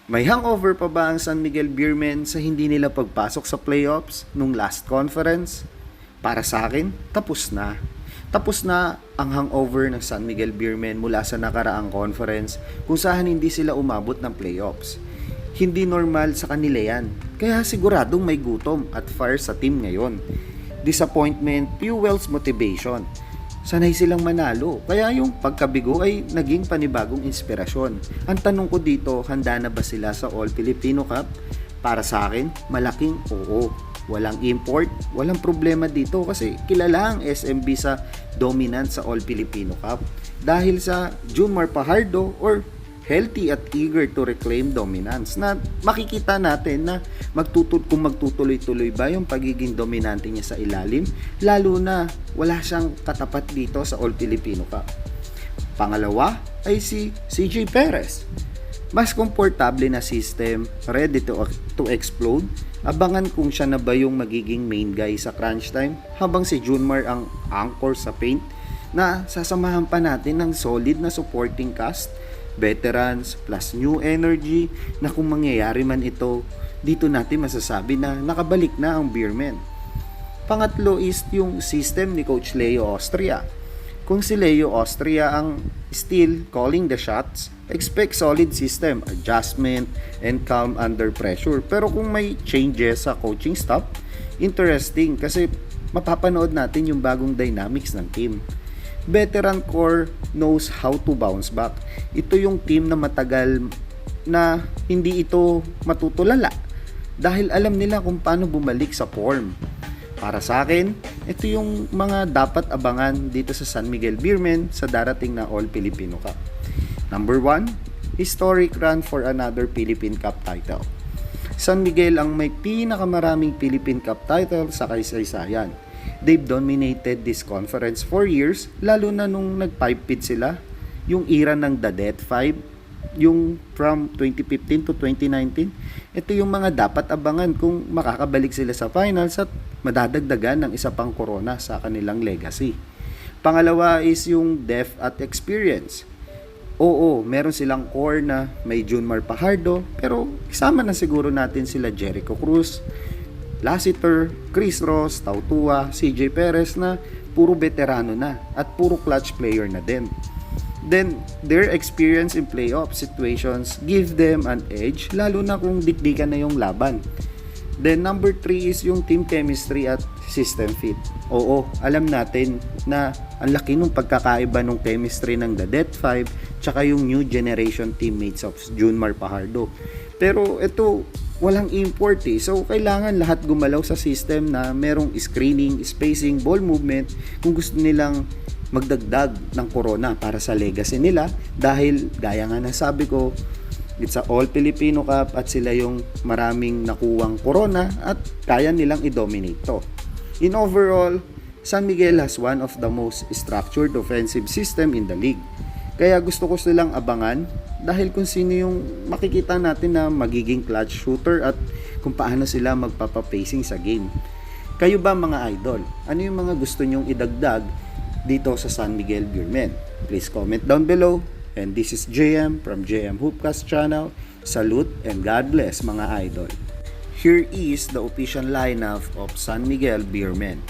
May hangover pa ba ang San Miguel Beermen sa hindi nila pagpasok sa playoffs nung last conference? Para sa akin, tapos na. Tapos na ang hangover ng San Miguel Beermen mula sa nakaraang conference kung saan hindi sila umabot ng playoffs. Hindi normal sa kanila yan. Kaya siguradong may gutom at fire sa team ngayon. Disappointment fuels motivation. Sanay silang manalo, kaya yung pagkabigo ay naging panibagong inspirasyon. Ang tanong ko dito, handa na ba sila sa All Filipino Cup? Para sa akin, malaking oo. Walang import, walang problema dito kasi kilala ang SMB sa dominant sa All Filipino Cup dahil sa Junmar Pajardo or healthy at eager to reclaim dominance na makikita natin na kung magtutuloy-tuloy ba yung pagiging dominante niya sa ilalim, lalo na wala siyang katapat dito sa All Filipino Cup. Pangalawa ay si CJ Perez. Mas komportable na system, ready to explode. Abangan kung siya na ba yung magiging main guy sa crunch time habang si Junmar ang anchor sa paint na sasamahan pa natin ng solid na supporting cast, veterans plus new energy na kung mangyayari man ito, dito natin masasabi na nakabalik na ang Beermen. Pangatlo is yung system ni Coach Leo Austria. Kung si Leo Austria ang still calling the shots, expect solid system, adjustment, and calm under pressure. Pero kung may changes sa coaching staff, interesting kasi mapapanood natin yung bagong dynamics ng team. Veteran core knows how to bounce back. Ito yung team na matagal na hindi ito matutulala dahil alam nila kung paano bumalik sa form. Para sa akin, ito yung mga dapat abangan dito sa San Miguel Beermen sa darating na All Filipino Cup. Number 1, historic run for another Philippine Cup title. San Miguel ang may pinakamaraming Philippine Cup title sa kasaysayan. They've dominated this conference for years, lalo na nung nag-5-pit sila, yung era ng The Death 5, yung from 2015 to 2019. Ito yung mga dapat abangan kung makakabalik sila sa finals at madadagdagan ng isa pang corona sa kanilang legacy. Pangalawa is yung depth at experience. Oo, meron silang core na may Junmar Pajardo, pero isama na siguro natin sila Jericho Cruz, Lassiter, Chris Ross, Tautua, CJ Perez na puro veterano na at puro clutch player na din. Then, their experience in playoff situations give them an edge lalo na kung dikdikan na yung laban. Then, number 3 is yung team chemistry at system fit. Oo, alam natin na ang laki ng pagkakaiba ng chemistry ng The Death 5 tsaka yung new generation teammates of Junmar Pajardo. Pero ito, walang import eh. So, kailangan lahat gumalaw sa system na merong screening, spacing, ball movement kung gusto nilang magdagdag ng corona para sa legacy nila dahil gaya nga nasabi ko, it's a All Filipino Cup at sila yung maraming nakuwang corona at kaya nilang i-dominate to. In overall, San Miguel has one of the most structured offensive system in the league. Kaya gusto ko silang abangan dahil kung sino yung makikita natin na magiging clutch shooter at kung paano sila magpapapacing sa game. Kayo ba mga idol? Ano yung mga gusto nyong idagdag dito sa San Miguel Beermen? Please comment down below. And this is JM from JM Hoopcast channel. Salute and God bless mga idol. Here is the official lineup of San Miguel Beermen.